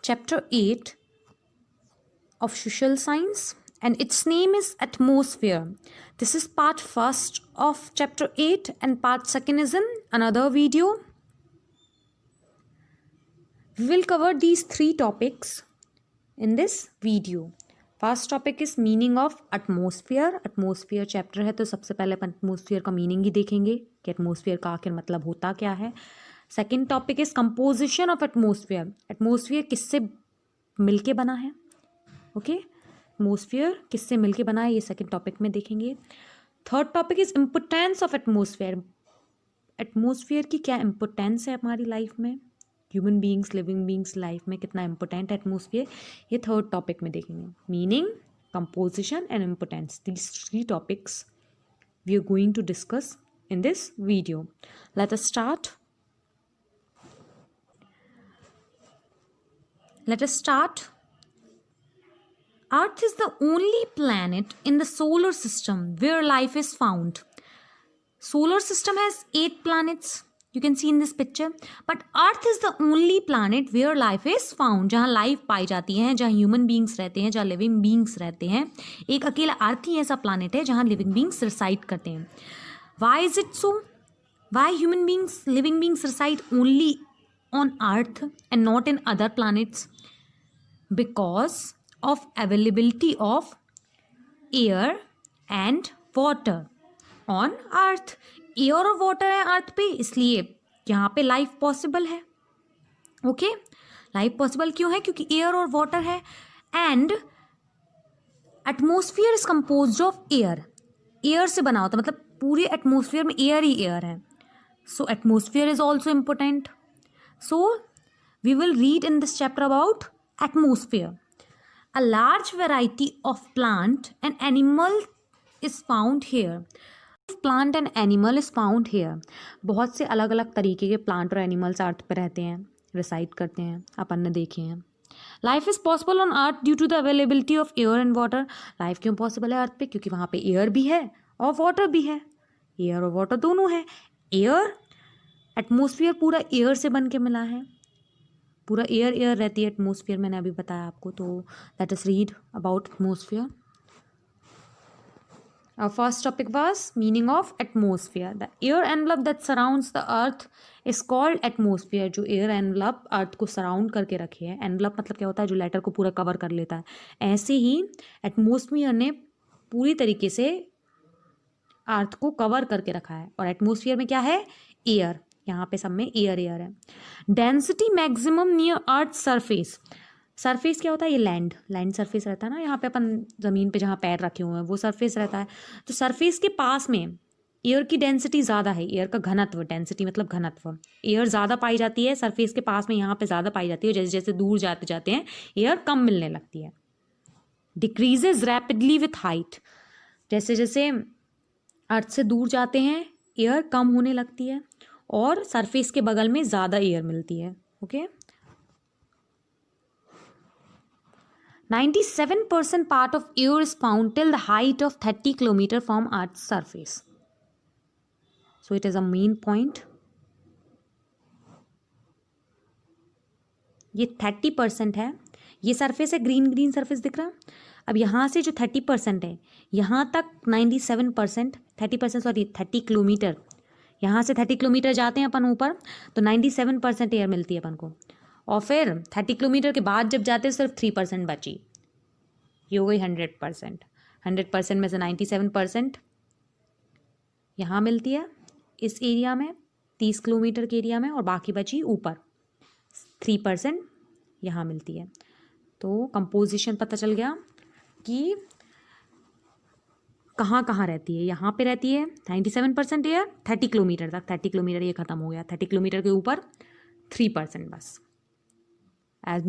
chapter 8 of social science, and its name is atmosphere. This is part first of chapter 8 and part second is in another video. We will cover these three topics in this video. First topic is meaning of atmosphere. Atmosphere chapter है तो सबसे पहले अपन atmosphere का meaning ही देखेंगे कि atmosphere का आखिर मतलब होता क्या है. Second topic is composition of atmosphere. Atmosphere किससे मिलके बना है. ओके, एटमॉस्फेयर किससे मिलके बना है ये सेकंड टॉपिक में देखेंगे. Third topic is importance of atmosphere. Atmosphere की क्या इम्पोर्टेंस है हमारी लाइफ में, human beings, living beings life में कितना इंपॉर्टेंट है एटमॉस्फेयर, ये थर्ड टॉपिक में देखेंगे. Meaning, composition and importance, these three topics we are going to discuss in this video. Let us start. Earth is the only planet in the solar system where life is found. Solar system has 8 planets. You can see in this picture. But Earth is the only planet where life is found. जहाँ life पाई जाती है, जहाँ human beings रहते हैं, जहाँ living beings रहते हैं. एक अकेला अर्थ ही ऐसा planet है जहाँ living beings reside करते हैं. Why is it so? Why living beings reside only on Earth and not in other planets? Because of availability of air and water on Earth. Air और water है Earth पे, इसलिए यहाँ पे life possible है. Okay? Life possible क्यों है? क्योंकि air और water है. And atmosphere is composed of air. Air से बना होता है, मतलब पूरे एटमॉस्फेयर में एयर ही एयर है. So atmosphere is also important. So we will read in this chapter about atmosphere. A large variety of plant and animal is found here. Plant and animal is found here. बहुत से अलग अलग तरीके के plant और animals अर्थ पर रहते हैं, रिसाइड करते हैं, अपन ने देखे हैं. Life is possible on earth due to the availability of air and water. Life क्यों पॉसिबल है अर्थ पे? क्योंकि वहाँ पे एयर भी है और वाटर भी है. एयर और वाटर दोनों है. एयर, एटमॉस्फेयर पूरा एयर से बन के मिला है, पूरा एयर रहती है एटमॉस्फेयर, मैंने अभी बताया आपको. तो let us read about atmosphere. Our first topic was meaning of atmosphere. The air envelope that surrounds the earth is called atmosphere. जो air envelope अर्थ को सराउंड करके रखे है. envelope मतलब क्या होता है? जो लेटर को पूरा कवर कर लेता है. ऐसे ही एटमॉस्फेयर ने पूरी तरीके से अर्थ को कवर करके रखा है. और एटमॉस्फेयर में क्या है? एयर. यहाँ पे सब में एयर है. Density maximum near earth surface. Surface क्या होता है? ये लैंड सरफेस रहता है ना, यहाँ पे अपन ज़मीन पे जहाँ पैर रखे हुए हैं वो सरफेस रहता है. तो सरफेस के पास में एयर की डेंसिटी ज़्यादा है. एयर का घनत्व, डेंसिटी मतलब घनत्व, एयर ज़्यादा पाई जाती है सरफेस के पास में, यहाँ पे ज़्यादा पाई जाती है. जैसे जैसे दूर जाते जाते हैं एयर कम मिलने लगती है. Decreases rapidly with height. जैसे जैसे अर्थ से दूर जाते हैं एयर कम होने लगती है और सरफेस के बगल में ज़्यादा एयर मिलती है. Okay. 97% part of air is found till the height of 30 kilometer from Earth's surface. So it is a main point. ये 30% है. ये सरफेस है, ग्रीन सरफेस दिख रहा. अब यहाँ से जो 30% है यहाँ तक 97%, 30 किलोमीटर, यहाँ से 30 किलोमीटर जाते हैं अपन ऊपर तो 97% एयर मिलती है अपन को. और फिर 30 किलोमीटर के बाद जब जाते हैं सिर्फ 3% बची. ये हो गई 100%. 100% में से 97% यहाँ मिलती है इस एरिया में, 30 किलोमीटर के एरिया में, और बाकी बची ऊपर 3% यहाँ मिलती है. तो कंपोजिशन पता चल गया कि कहाँ कहाँ रहती है. यहाँ पे रहती है 97% एयर 30 किलोमीटर तक. 30 किलोमीटर ये ख़त्म हो गया. 30 किलोमीटर के ऊपर 3% बस. As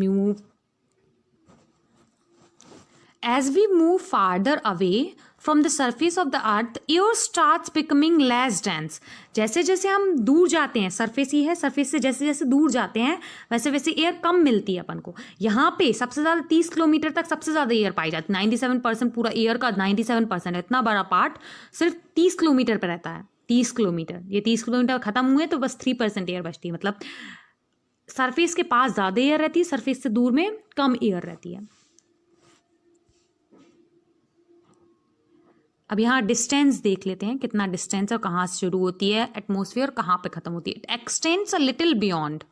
we move farther away from the surface of the earth, air starts becoming less dense. जैसे जैसे हम दूर जाते हैं, सरफेस ही है, सरफेस से जैसे जैसे दूर जाते हैं वैसे वैसे एयर कम मिलती है अपन को. यहाँ पे सबसे ज़्यादा 30 किलोमीटर तक सबसे ज़्यादा एयर पाई जाती है. 97% पूरा एयर का 97% है. इतना बड़ा पार्ट सिर्फ 30 किलोमीटर पर रहता है. 30 किलोमीटर, ये 30 किलोमीटर ख़त्म हुए तो बस 3% एयर बचती है. मतलब सरफेस के पास ज़्यादा एयर रहती है, सरफेस से दूर में कम एयर रहती है। अब यहाँ डिस्टेंस देख लेते हैं, कितना डिस्टेंस और कहाँ से शुरू होती है एटमोसफियर, कहाँ पे खत्म होती है। It extends a little beyond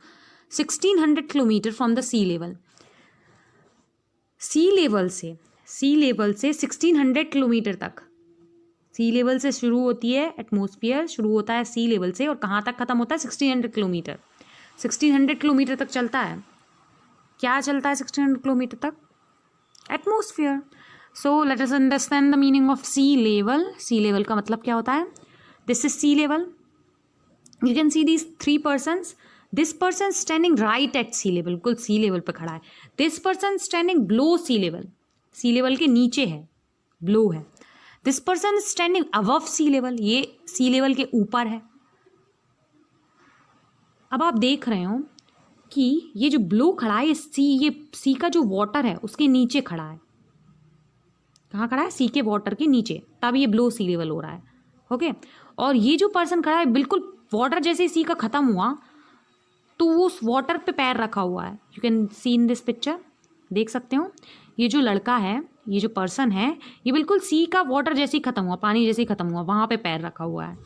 1600 kilometre from the sea level. Sea level से 1600 किलोमीटर तक, सी लेवल से शुरू होती है एटमोसफियर, शुरू होता है सी लेवल से, और कहाँ तक खत्म होता है 1600 किलोमीटर। 1600 किलोमीटर तक चलता है, क्या चलता है 1600 किलोमीटर तक? Atmosphere. So let us understand the meaning of sea level. Sea level का मतलब क्या होता है? This is sea level, you can see these 3 persons। This person standing right at sea level, बिल्कुल सी लेवल पे खड़ा है। This person standing below sea level के नीचे है, बिलो है। This person standing above sea level, ये sea level के ऊपर है। अब आप देख रहे हो कि ये जो ब्लो खड़ा है, ये सी का जो वाटर है उसके नीचे खड़ा है। कहाँ खड़ा है? सी के वाटर के नीचे, तब ये ब्लो सी लेवल हो रहा है। ओके, और ये जो पर्सन खड़ा है बिल्कुल वाटर जैसे सी का खत्म हुआ तो वो उस वाटर पे पैर रखा हुआ है। You can C in this picture, देख सकते हो ये जो लड़का है, ये जो पर्सन है, ये बिल्कुल सी का वाटर जैसे ही खत्म हुआ, पानी जैसे ही खत्म हुआ, वहाँ पे पैर रखा हुआ है।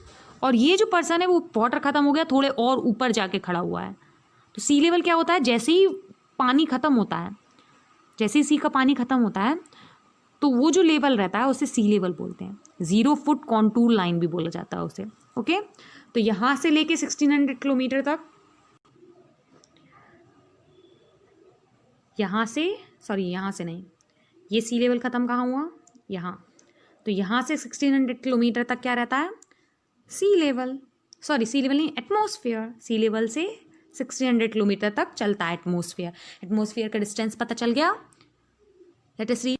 और ये जो पर्सन है वो वाटर खत्म हो गया, थोड़े और ऊपर जाके खड़ा हुआ है। तो सी लेवल क्या होता है? जैसे ही पानी खत्म होता है, जैसे ही सी का पानी खत्म होता है तो वो जो लेवल रहता है उसे सी लेवल बोलते हैं। 0 फुट कॉन्टूर लाइन भी बोला जाता है उसे। ओके, तो यहाँ से लेके 1600 किलोमीटर तक, यहाँ से नहीं, ये सी लेवल ख़त्म कहाँ हुआ? यहाँ। तो यहाँ से 1600 किलोमीटर तक क्या रहता है? सी लेवल नहीं, एटमॉस्फेयर। सी लेवल से 1600 किलोमीटर तक चलता है एटमॉस्फेयर। एटमॉस्फेयर का डिस्टेंस पता चल गया। Let us read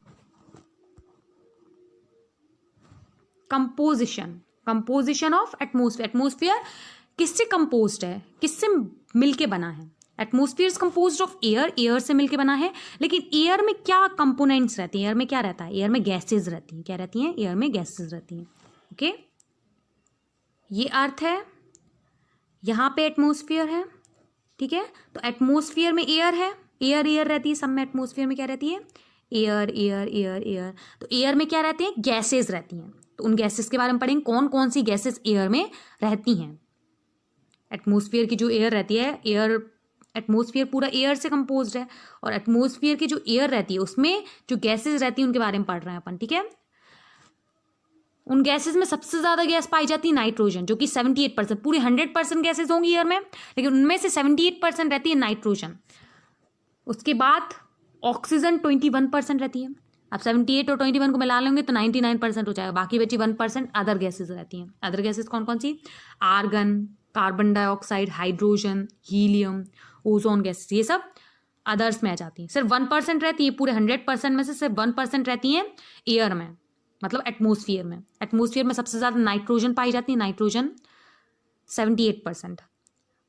composition of atmosphere. Atmosphere किससे कंपोज्ड है, किससे मिलके बना है? एटमॉस्फेयर कंपोज्ड ऑफ एयर से मिलके बना है। लेकिन एयर में क्या कंपोनेंट्स रहती हैं? एयर में क्या रहता है? एयर में गैसेज रहती हैं। क्या रहती हैं? एयर में गैसेज रहती हैं। ओके, ये अर्थ है, यहाँ पे एटमॉस्फेयर है, ठीक है। तो एटमॉस्फेयर में एयर है, एयर रहती है, सब में एटमॉस्फेयर में क्या रहती है? एयर। तो एयर में क्या रहते हैं? गैसेज रहती हैं। तो उन गैसेस के बारे में पढ़ेंगे, कौन कौन सी गैसेस एयर में रहती हैं। एटमॉस्फेयर की जो एयर रहती है, एटमॉस्फेयर पूरा एयर से कंपोज्ड है, और एटमॉस्फेयर की जो एयर रहती है उसमें जो गैसेस रहती है उनके बारे में पढ़ रहे हैं अपन, ठीक है। उन गैसेस में सबसे ज्यादा गैस पाई जाती है नाइट्रोजन, जो कि 78%। पूरे 100% गैसेस होंगी एयर में, लेकिन उनमें से 78% रहती है नाइट्रोजन। उसके बाद ऑक्सीजन 21% रहती है। अब 78 और 21 को मिला लेंगे तो 99% हो जाएगा। बाकी बची 1% अदर गैसेज रहती हैं। अदर गैसेज कौन कौन सी? Argon, carbon dioxide, hydrogen, helium, ozone gases, ये सब अदर्स में आ जाती हैं। सिर्फ 1% रहती है, पूरे 100% में से सिर्फ 1% रहती हैं एयर में, मतलब एटमॉस्फेयर में। एटमॉस्फेयर में सबसे ज्यादा नाइट्रोजन पाई जाती है, नाइट्रोजन 78%,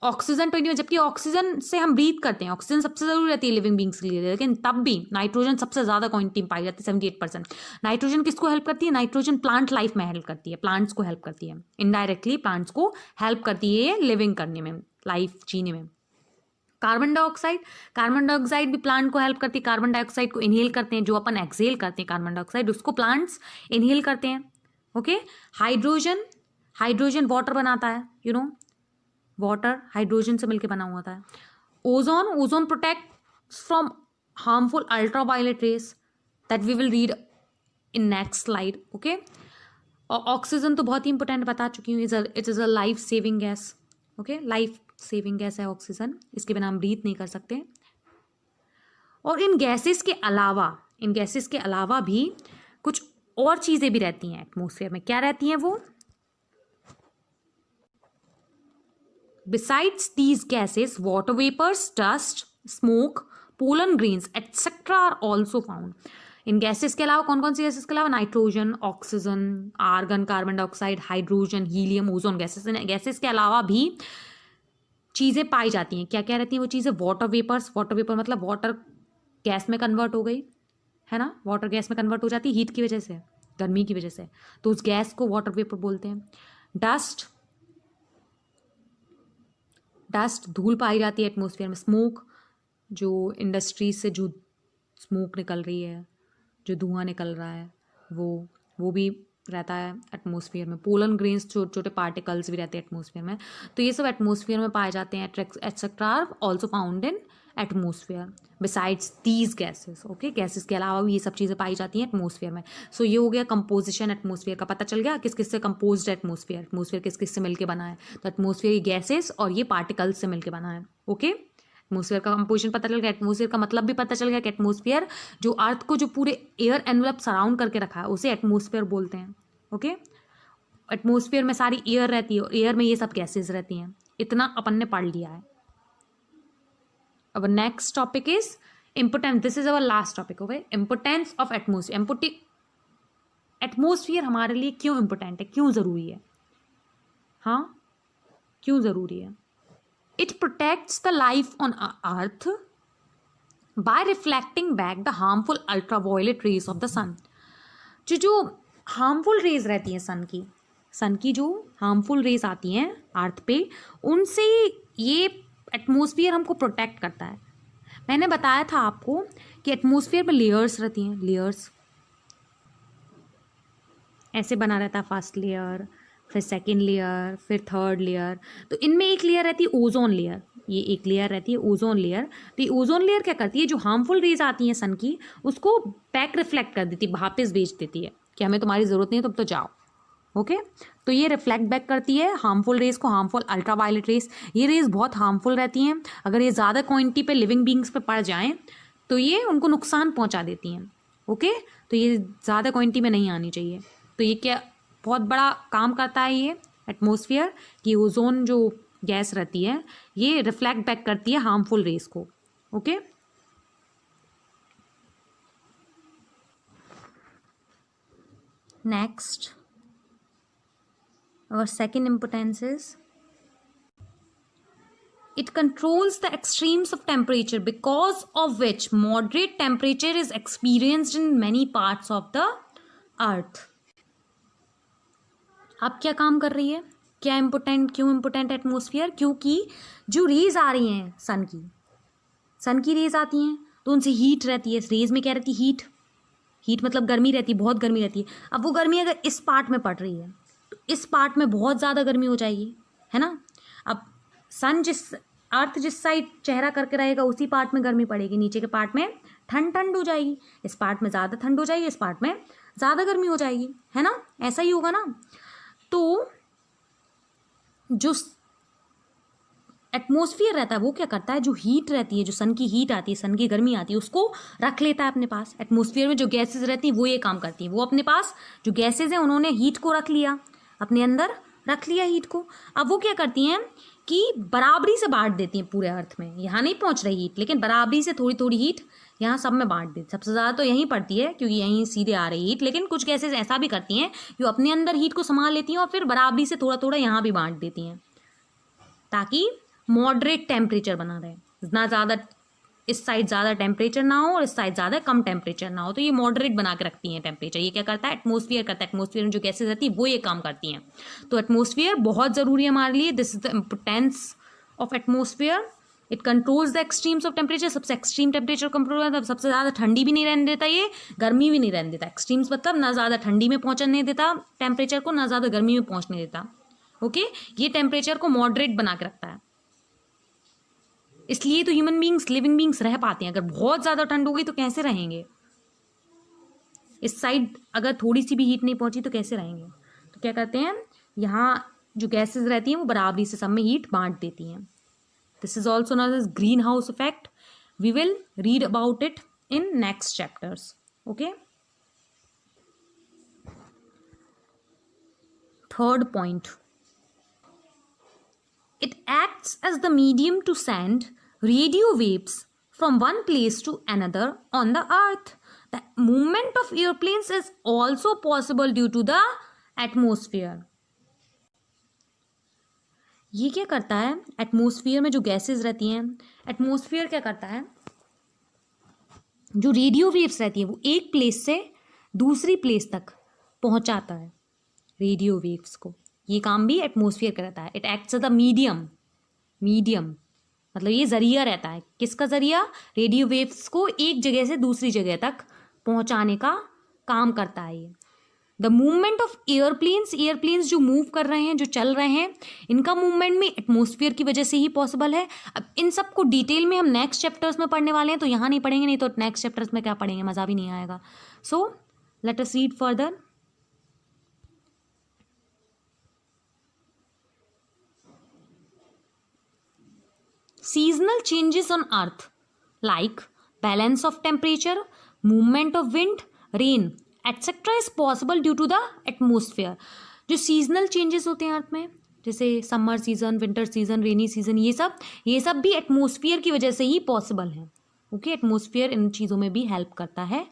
ऑक्सीजन 21। जबकि ऑक्सीजन से हम ब्रीथ करते हैं, ऑक्सीजन सबसे जरूरी रहती है लिविंग बींग्स के लिए, लेकिन तब भी नाइट्रोजन सबसे ज्यादा क्वांटिटी पाई जाती है, 78%। नाइट्रोजन किसको हेल्प करती है? नाइट्रोजन प्लांट लाइफ में हेल्प करती है, प्लांट्स को हेल्प करती है, इनडायरेक्टली प्लांट्स को हेल्प करती है लिविंग करने में, लाइफ जीने में। कार्बन डाइऑक्साइड भी प्लांट को हेल्प करती है। कार्बन डाइऑक्साइड को इनहेल करते हैं, जो अपन एक्सहेल करते हैं कार्बन डाइऑक्साइड, उसको प्लांट्स इनहेल करते हैं। ओके, हाइड्रोजन वाटर बनाता है, यू नो, वाटर हाइड्रोजन से मिलकर बना हुआ था। Ozone protects from harmful ultraviolet rays, that we will read in next slide. Okay, और ऑक्सीजन तो बहुत ही इंपॉर्टेंट बता चुकी हूँ, it is a life saving gas. Okay, life saving gas है ऑक्सीजन, इसके बिना हम ब्रीथ नहीं कर सकते। और इन गैसेस के अलावा भी कुछ और चीजें भी रहती हैं एटमॉस्फेयर में। क्या रहती हैं वो? Besides these gases, water vapors, dust, smoke, pollen grains, etc. are also found. इन गैसेस के अलावा कौन कौन सी गैसेस के अलावा? Nitrogen, oxygen, argon, carbon dioxide, hydrogen, helium, ozone gases के अलावा भी चीजें पाई जाती हैं। क्या क्या रहती हैं वो चीजें? वाटर वेपर मतलब वाटर गैस में कन्वर्ट हो गई है ना, वाटर गैस में कन्वर्ट हो जाती है हीट की वजह से, गर्मी की वजह से, तो उस गैस को वाटर वेपर बोलते हैं। डस्ट, धूल पाई जाती है एटमॉस्फेयर में। स्मोक, जो इंडस्ट्रीज से जो स्मोक निकल रही है, जो धुआं निकल रहा है, वो भी रहता है एटमॉस्फेयर में। पोलन ग्रेन्स, छोटे छोटे पार्टिकल्स भी रहते हैं एटमॉस्फेयर में। तो ये सब एटमॉस्फेयर में पाए जाते हैं। Etcetera are also found in atmosphere besides these gases. Okay, gases के अलावा भी ये सब चीज़ें पाई जाती हैं एटमॉस्फेयर में। सो ये हो गया कंपोजिशन एटमॉस्फेयर का। पता चल गया किस किस से कंपोज्ड है एटमॉस्फेयर। एटमॉस्फेयर किस किस से मिलकर बना है। तो एटमॉस्फेयर ये गैसेस और ये पार्टिकल्स से मिलकर बना है। ओके, एटमॉस्फेयर का कंपोजिशन पता चल गया। एटमॉस्फेयर का मतलब भी पता चल गया कि एटमॉस्फेयर जो अर्थ को जो पूरे एयर एनवलप सराउंड करके रखा है उसे एटमॉस्फेयर बोलते हैं। ओके, एटमॉस्फेयर में सारी एयर रहती है, एयर में ये सब गैसेस रहती हैं। इतना अपन ने पढ़ लिया है। अब next topic is importance. This is our last topic. Okay, importance of atmosphere. Atmosphere हमारे लिए क्यों इम्पोर्टेंट है, क्यों ज़रूरी है? हाँ, क्यों ज़रूरी है? It protects the life on earth by reflecting back the harmful ultraviolet rays of the sun. जो हार्मफुल रेज रहती हैं सन की जो हार्मफुल रेज आती हैं अर्थ पे, उनसे ये एटमॉस्फेयर हमको प्रोटेक्ट करता है। मैंने बताया था आपको कि एटमॉस्फेयर में लेयर्स रहती हैं। लेयर्स ऐसे बना रहता है, फर्स्ट लेयर, फिर सेकंड लेयर, फिर थर्ड लेयर। तो इनमें एक लेयर रहती है ओजोन लेयर। ये एक लेयर रहती है ओजोन लेयर। तो ये ओजोन लेयर क्या करती है, जो हार्मफुल रेज आती हैं सन की उसको बैक रिफ्लेक्ट कर देती है, वापस भेज देती है कि हमें तुम्हारी ज़रूरत नहीं है, तुम तो जाओ। ओके, तो ये रिफ्लेक्ट बैक करती है हार्मफुल रेज को, हार्मफुल अल्ट्रावायलेट रेज। ये रेज बहुत हार्मफुल रहती हैं। अगर ये ज़्यादा क्वांटिटी पे लिविंग बींग्स पे पड़ जाएं तो ये उनको नुकसान पहुंचा देती हैं। ओके, तो ये ज़्यादा क्वांटिटी में नहीं आनी चाहिए। तो ये क्या बहुत बड़ा काम करता है ये एटमॉस्फेयर, कि ओजोन जो गैस रहती है ये रिफ्लेक्ट बैक करती है हार्मफुल रेज को। Okay, next our second importance is it controls the extremes of temperature, because of which moderate temperature is experienced in many parts of the earth. अब क्या काम कर रही है, क्या इम्पोर्टेंट, क्यों इम्पोर्टेंट एटमॉस्फेयर? क्योंकि जो रेज आ रही हैं सन की रेज आती हैं तो उनसे हीट रहती है। रेज में क्या रहती है, हीट मतलब गर्मी रहती है, बहुत गर्मी रहती है। अब वो गर्मी अगर इस पार्ट में पड़ रही है तो इस पार्ट में बहुत ज़्यादा गर्मी हो जाएगी, है ना। अब अर्थ जिस साइड चेहरा करके रहेगा उसी पार्ट में गर्मी पड़ेगी, नीचे के पार्ट में ठंड हो जाएगी। इस पार्ट में ज़्यादा ठंड हो जाएगी, इस पार्ट में ज़्यादा गर्मी हो जाएगी, है ना। ऐसा ही होगा ना। तो जो एटमॉस्फेयर रहता है वो क्या करता है, जो हीट रहती है, जो सन की हीट आती है, सन की गर्मी आती है, उसको रख लेता है अपने पास। एटमॉस्फेयर में जो गैसेज रहती हैं वो ये काम करती हैं। वो अपने पास जो गैसेज हैं उन्होंने हीट को रख लिया, अपने अंदर रख लिया हीट को। अब वो क्या करती हैं कि बराबरी से बांट देती हैं पूरे अर्थ में। यहाँ नहीं पहुँच रही हीट, लेकिन बराबरी से थोड़ी थोड़ी हीट यहाँ सब में बांट देती। सबसे ज़्यादा तो यहीं पड़ती है क्योंकि यहीं सीधे आ रही हीट, लेकिन कुछ गैसेज ऐसा भी करती हैं जो अपने अंदर हीट को संभाल लेती हैं और फिर बराबरी से थोड़ा थोड़ा यहाँ भी बांट देती हैं, ताकि मॉडरेट टेम्परेचर बना रहे। ना ज़्यादा इस साइड ज़्यादा टेम्परेचर ना हो और इस साइड ज़्यादा कम टेम्परेचर ना हो। तो ये मॉडरेट बना के रखती हैं टेम्परेचर। ये क्या करता है, एटमॉस्फेयर करता है। एटमॉस्फेयर में जो गैसेज रहती है वो ये काम करती हैं। तो एटमॉस्फेयर बहुत ज़रूरी है हमारे लिए। This is the importance of atmosphere. It controls the extremes of temperature. सबसे एक्सट्रीम टेम्परेचर कंट्रोल करता है। सबसे ज़्यादा ठंडी भी नहीं रहने देता, ये गर्मी भी नहीं रहने देता। एक्सट्रीम्स मतलब ना ज़्यादा ठंडी में पहुँचने देता टेम्परेचर को, ना ज़्यादा गर्मी में पहुँचने देता। ओके, ये टेम्परेचर को मॉडरेट बना के रखता है। इसलिए तो ह्यूमन बींग्स, लिविंग बींग्स रह पाते हैं। अगर बहुत ज़्यादा ठंड होगी तो कैसे रहेंगे? इस साइड अगर थोड़ी सी भी हीट नहीं पहुंची तो कैसे रहेंगे? तो क्या करते हैं, यहाँ जो गैसेस रहती हैं वो बराबरी से सब में हीट बांट देती हैं। This is also known as greenhouse effect. We will read about it in next chapters. Okay, third point, it acts as the medium to send radio waves from one place to another on the earth. The movement of airplanes is also possible due to the atmosphere. ये क्या करता है, atmosphere में जो gases रहती हैं, atmosphere क्या करता है, जो रेडियो वेव्स रहती हैं वो एक प्लेस से दूसरी प्लेस तक पहुंचाता है रेडियो वेव्स को। ये काम भी एटमॉस्फेयर करता है। It acts as the medium, medium मतलब ये जरिया रहता है, किसका जरिया, रेडियो वेव्स को एक जगह से दूसरी जगह तक पहुंचाने का काम करता है ये। The movement of airplanes, airplanes जो मूव कर रहे हैं, जो चल रहे हैं, इनका मूवमेंट भी एटमॉस्फेयर की वजह से ही पॉसिबल है। अब इन सब को डिटेल में हम नेक्स्ट चैप्टर्स में पढ़ने वाले हैं, तो यहाँ नहीं पढ़ेंगे, नहीं तो नेक्स्ट चैप्टर्स में क्या पढ़ेंगे, मज़ा भी नहीं आएगा। सो let us read further. Seasonal changes on earth like balance of temperature, movement of wind, rain etc is possible due to the atmosphere। जो सीजनल चेंजेस होते हैं अर्थ में, जैसे summer season, winter season, rainy season, ये सब भी atmosphere की वजह से ही पॉसिबल है। ओके, एटमॉस्फेयर इन चीज़ों में भी हेल्प करता है।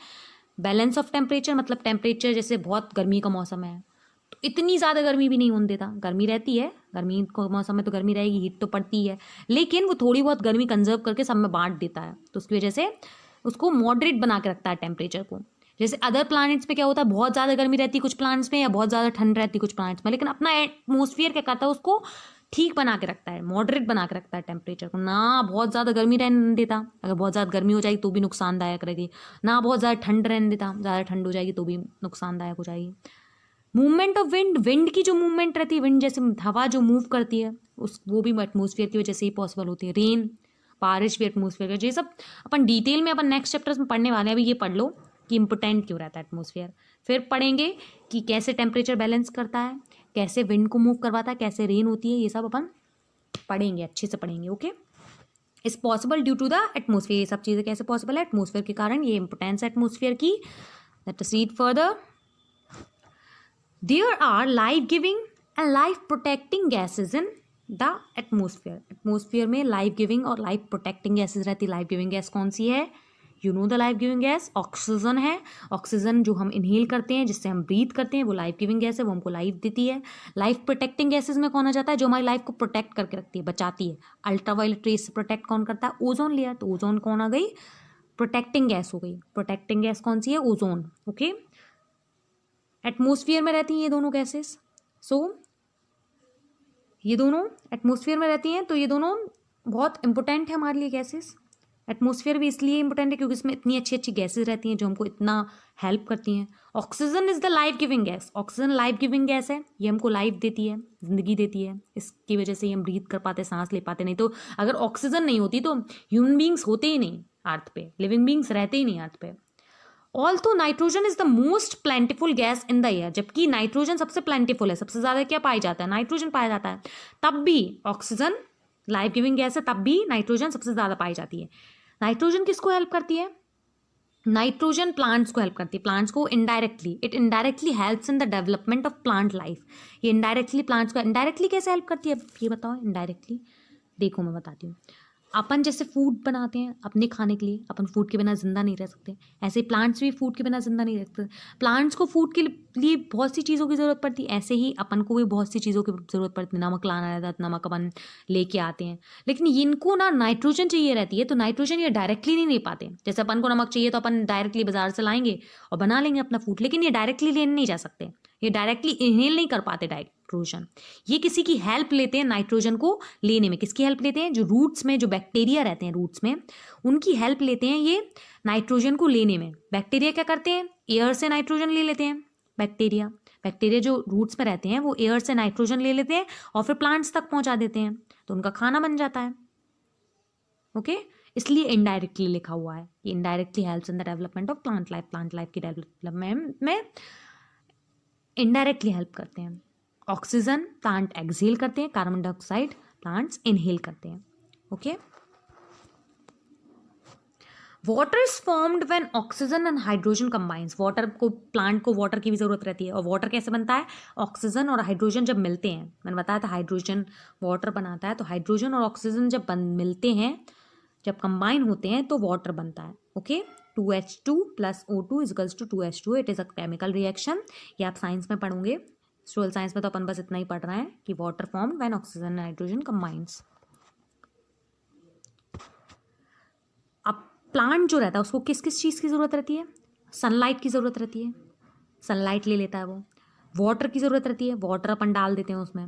बैलेंस ऑफ टेम्परेचर मतलब टेम्परेचर, जैसे बहुत गर्मी का मौसम है तो इतनी ज़्यादा गर्मी भी नहीं होने देता, गर्मी रहती है, गर्मी को मौसम में तो गर्मी रहेगी, हीट तो पड़ती है, लेकिन वो थोड़ी बहुत गर्मी कंजर्व करके सब में बांट देता है, तो उसकी वजह से उसको मॉडरेट बना के रखता है टेम्परेचर को। जैसे अदर प्लैनेट्स पे क्या होता है, बहुत ज़्यादा गर्मी रहती है कुछ प्लैनेट्स में, या बहुत ज़्यादा ठंड रहती है कुछ प्लैनेट्स में, लेकिन अपना एटमॉस्फेयर क्या करता है, उसको ठीक बना के रखता है, मॉडरेट बना के रखता है टेम्परेचर को, ना बहुत ज़्यादा गर्मी रहने देता, अगर बहुत ज़्यादा गर्मी हो जाएगी तो भी नुकसानदायक रहेगी, ना बहुत ज़्यादा ठंड रहने देता, ज़्यादा ठंड हो जाएगी तो भी नुकसानदायक हो जाएगी। मूवमेंट ऑफ विंड, विंड की जो मूवमेंट रहती है, विंड जैसे हवा जो मूव करती है वो भी एटमॉस्फेयर की वजह से ही पॉसिबल होती है। रेन, बारिश भी एटमॉस्फेयर का, ये सब अपन डिटेल में अपन नेक्स्ट चैप्टर्स में पढ़ने वाले हैं। अभी ये पढ़ लो कि इम्पोर्टेंट क्यों रहता है एटमॉस्फेयर, फिर पढ़ेंगे कि कैसे टेम्परेचर बैलेंस करता है, कैसे विंड को मूव करवाता है, कैसे रेन होती है, ये सब अपन पढ़ेंगे, अच्छे से पढ़ेंगे। Okay, is possible due to the atmosphere, ये सब चीज़ें कैसे पॉसिबल है, एटमॉस्फेयर के कारण, ये इंपोर्टेंस है एटमॉस्फेयर की। Let us read further. There are life-giving and life-protecting gases in the atmosphere। Atmosphere में लाइफ गिविंग और लाइफ प्रोटेक्टिंग गैसेज रहती है। लाइफ गिविंग गैस कौन सी है, you know the life giving gas, oxygen है। Oxygen जो हम इनहेल करते हैं, जिससे हम ब्रीथ करते हैं, वो लाइफ गिविंग गैस है, वो हमको लाइफ देती है। लाइफ प्रोटेक्टिंग गैसेज में कौन आ जाता है, जो हमारी लाइफ को प्रोटेक्ट करके रखती है, बचाती है। अल्ट्रावायलेट रेस से प्रोटेक्ट कौन करता है, ओजोन लेयर, तो ओजोन कौन आ गई, प्रोटेक्टिंग गैस हो गई। प्रोटेक्टिंग गैस कौन सी है, ओजोन। ओके, एटमॉस्फेयर में रहती हैं ये दोनों गैसेस। सो ये दोनों एटमॉस्फेयर में रहती हैं, तो ये दोनों बहुत इंपॉर्टेंट है हमारे लिए गैसेस। एटमॉस्फेयर भी इसलिए इंपॉर्टेंट है क्योंकि इसमें इतनी अच्छी अच्छी गैसेस रहती हैं जो हमको इतना हेल्प करती हैं। Oxygen is the life giving gas, oxygen life giving gas है, ये हमको लाइफ देती है, जिंदगी देती है, इसकी वजह से ही हम ब्रीथ कर पाते, सांस ले पाते। नहीं तो अगर ऑक्सीजन नहीं होती तो ह्यूमन बींग्स होते ही नहीं अर्थ पे, लिविंग बींग्स रहते ही नहीं अर्थ पे। Although nitrogen is the most plentiful gas in the air, जबकि नाइट्रोजन सबसे प्लेंटिफुल है, सबसे ज्यादा क्या पाया जाता है, नाइट्रोजन पाया जाता है, तब भी ऑक्सीजन लाइफ गिविंग गैस है, तब भी नाइट्रोजन सबसे ज्यादा पाई जाती है। नाइट्रोजन किसको हेल्प करती है, नाइट्रोजन प्लांट्स को हेल्प करती है, प्लांट्स को indirectly, it indirectly helps in the development of plant life. ये इनडायरेक्टली प्लांट्स को, इनडायरेक्टली कैसे हेल्प करती है ये बताओ, इनडायरेक्टली देखो मैं बताती हूँ। अपन जैसे फूड बनाते हैं अपने खाने के लिए, अपन फूड के बिना जिंदा नहीं रह सकते, ऐसे प्लांट्स भी फूड के बिना जिंदा नहीं रह सकते। प्लांट्स को फूड के लिए बहुत सी चीज़ों की ज़रूरत पड़ती है, ऐसे ही अपन को भी बहुत सी चीज़ों की ज़रूरत पड़ती है। नमक लाना रहता है, नमक अपन लेके आते हैं, लेकिन इनको ना नाइट्रोजन चाहिए रहती है, तो नाइट्रोजन ये डायरेक्टली नहीं ले पाते। जैसे अपन को नमक चाहिए तो अपन डायरेक्टली बाजार से लाएंगे और बना लेंगे अपना फूड, लेकिन ये डायरेक्टली लेने नहीं जा सकते, ये डायरेक्टली इनहेल नहीं कर पाते नाइट्रोजन, ये किसी की हेल्प लेते हैं नाइट्रोजन को लेने में। किसकी हेल्प लेते हैं, जो रूट्स में जो बैक्टीरिया रहते हैं रूट्स में, उनकी हेल्प लेते हैं ये नाइट्रोजन को लेने में। बैक्टीरिया क्या करते हैं, एयर से नाइट्रोजन ले लेते हैं। बैक्टीरिया जो रूट्स में रहते हैं वो एयर से नाइट्रोजन ले लेते हैं और फिर प्लांट्स तक पहुंचा देते हैं, तो उनका खाना बन जाता है। ओके, इसलिए इनडायरेक्टली लिखा हुआ है, ये indirectly helps in the development of plant life, plant life की डेवलपमेंट में इनडायरेक्टली हेल्प करते हैं। ऑक्सीजन प्लांट एक्सहेल करते हैं, कार्बन डाइऑक्साइड प्लांट्स इनहेल करते हैं। Okay, water is formed when oxygen and hydrogen combines. Water को, प्लांट को वाटर की भी जरूरत रहती है, और वाटर कैसे बनता है, ऑक्सीजन और हाइड्रोजन जब मिलते हैं, मैंने बताया था हाइड्रोजन वाटर बनाता है, तो हाइड्रोजन और ऑक्सीजन जब मिलते हैं, जब कंबाइन होते हैं तो वाटर बनता है। Okay, 2H2 + O2 = 2H2, it is a chemical reaction. ये आप साइंस में पढ़ोगे, सोशल साइंस में तो अपन बस इतना ही पढ़ रहे हैं कि water form when oxygen and hydrogen combines. अब प्लांट जो रहता है उसको किस किस चीज़ की ज़रूरत रहती है, सनलाइट की ज़रूरत रहती है, सनलाइट ले लेता है वो। वाटर की ज़रूरत रहती है, वाटर अपन डाल देते हैं उसमें।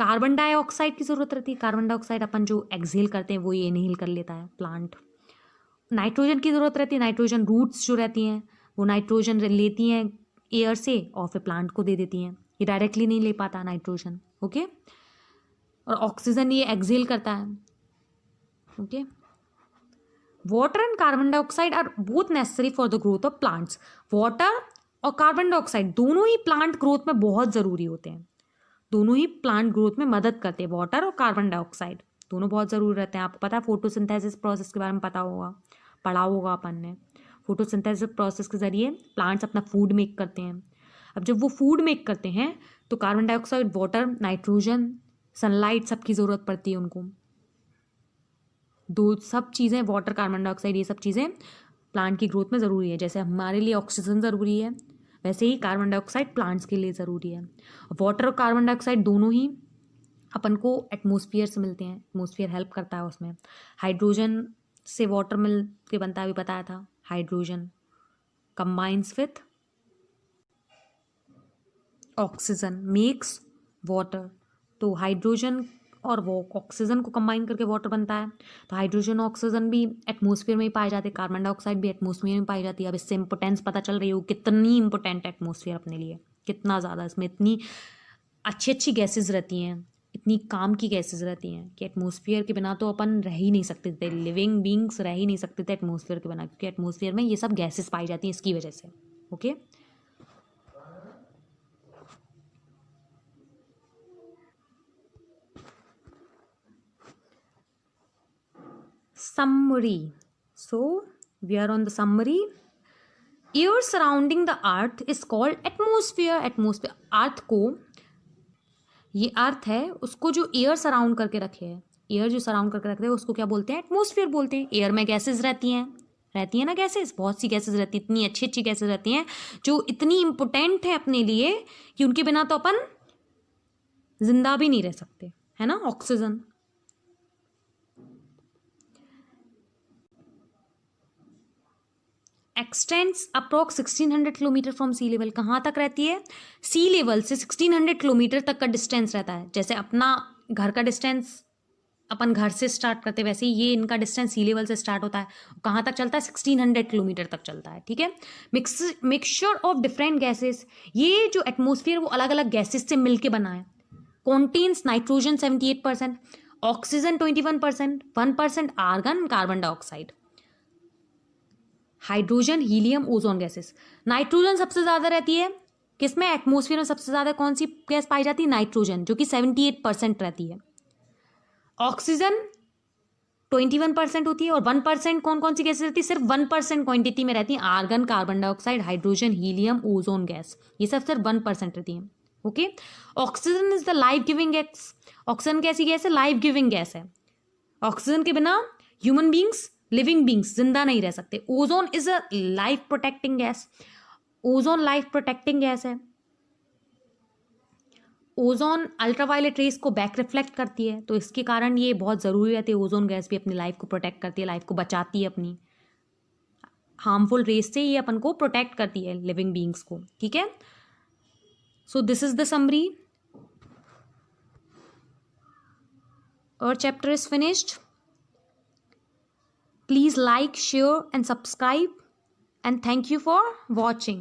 कार्बन डाइऑक्साइड की ज़रूरत रहती है, कार्बन डाइऑक्साइड अपन जो एक्सहेल करते हैं वो ये इनहेल कर लेता है प्लांट। नाइट्रोजन की ज़रूरत रहती है, नाइट्रोजन रूट्स जो रहती हैं वो नाइट्रोजन लेती हैं एयर से और फिर प्लांट को दे देती हैं, ये डायरेक्टली नहीं ले पाता नाइट्रोजन। ओके, और ऑक्सीजन ये एक्सहेल करता है। Okay, water and carbon dioxide are both necessary for the growth of plants. Water और कार्बन डाइऑक्साइड दोनों ही प्लांट ग्रोथ में बहुत ज़रूरी होते हैं, दोनों ही प्लांट ग्रोथ में मदद करते हैं। वाटर और कार्बन डाइऑक्साइड दोनों बहुत ज़रूरी रहते हैं। आपको पता है फोटोसिंथेसिस प्रोसेस के बारे में पता होगा, पढ़ा होगा अपन ने। फोटोसिंथेसिस प्रोसेस के जरिए प्लांट्स अपना फूड मेक करते हैं। अब जब वो फूड मेक करते हैं तो carbon dioxide, water, nitrogen, sunlight सबकी ज़रूरत पड़ती है उनको। दो सब चीज़ें, वाटर, कार्बन डाइऑक्साइड, ये सब चीज़ें प्लांट की ग्रोथ में ज़रूरी है। जैसे हमारे लिए ऑक्सीजन ज़रूरी है वैसे ही कार्बन डाइऑक्साइड प्लांट्स के लिए ज़रूरी है। वाटर और कार्बन डाइऑक्साइड दोनों ही अपन को एटमॉस्फेयर से मिलते हैं, एटमॉस्फेयर हेल्प करता है उसमें। हाइड्रोजन से वाटर मिल के बनता है, अभी बताया था। Hydrogen combines with oxygen makes water, तो हाइड्रोजन और वो ऑक्सीजन को कंबाइन करके वाटर बनता है। तो हाइड्रोजन और ऑक्सीजन भी एटमॉस्फेयर में ही पाए जाते हैं, कार्बन डाइऑक्साइड भी एटमॉस्फेयर में पाई जाती है। अब इससे इंपोर्टेंस पता चल रही हो कितनी इंपॉर्टेंट है एटमॉस्फेयर अपने लिए, कितना ज़्यादा इसमें इतनी अच्छी अच्छी गैसेज रहती हैं, इतनी काम की गैसेज रहती हैं कि एटमॉस्फेयर के बिना तो अपन रह ही नहीं सकते थे, लिविंग बींग्स रह ही नहीं सकते थे एटमॉस्फेयर के बिना, क्योंकि एटमॉस्फेयर में ये सब गैसेज पाई जाती हैं इसकी वजह से। Okay, summary. So we are on the summary. Air surrounding the earth is called atmosphere. Atmosphere, अर्थ को, ये अर्थ है उसको जो एयर सराउंड करके रखे है, एयर जो सराउंड करके रखते हैं उसको क्या बोलते हैं? एटमॉस्फेयर बोलते हैं। एयर में गैसेज रहती हैं ना, गैसेज, बहुत सी गैसेज रहती है, इतनी अच्छी अच्छी गैसेज रहती हैं जो इतनी इंपॉर्टेंट है अपने लिए कि उनके बिना तो अपन जिंदा भी नहीं रह सकते, है ना। Oxygen extends approx 1600 kilometre from sea level. कहाँ तक रहती है? सी लेवल से 1600 किलोमीटर तक का डिस्टेंस रहता है। जैसे अपना घर का डिस्टेंस अपन घर से स्टार्ट करते, वैसे ही ये इनका डिस्टेंस सी लेवल से स्टार्ट होता है। कहाँ तक चलता है? 1600 किलोमीटर तक चलता है। ठीक है, मिक्सचर ऑफ डिफरेंट गैसेस, ये जो एटमोसफियर वो अलग अलग गैसेस से मिलके बना है। Contains nitrogen 78%, oxygen 21%, 1% argon, carbon dioxide, hydrogen, helium, ozone gases. Nitrogen सबसे ज़्यादा रहती है किसमें? एटमॉस्फेयर में सबसे ज़्यादा कौन सी गैस पाई जाती है? नाइट्रोजन, जो कि 78% रहती है। ऑक्सीजन 21% होती है और 1% कौन कौन सी गैसेस रहती है? सिर्फ 1% क्वांटिटी में रहती है। Argon, carbon dioxide, hydrogen, helium, ozone gas, ये सब सिर्फ 1% रहती है। Okay, oxygen is the life giving gas. Oxygen कैसी गैस है? लाइफ गिविंग गैस है। ऑक्सीजन के बिना ह्यूमन बींग्स, लिविंग बींग्स जिंदा नहीं रह सकते। Ozone is a life protecting gas. Ozone life protecting gas है। ओजोन अल्ट्रावायलेट रेस को बैक रिफ्लेक्ट करती है, तो इसके कारण ये बहुत ज़रूरी रहती है। ओजोन गैस भी अपनी लाइफ को प्रोटेक्ट करती है, लाइफ को बचाती है अपनी हार्मफुल रेस से, ये अपन को प्रोटेक्ट करती है लिविंग बींग्स को। ठीक है, so this is the summary. और chapter is finished. Please like, share and subscribe, and thank you for watching.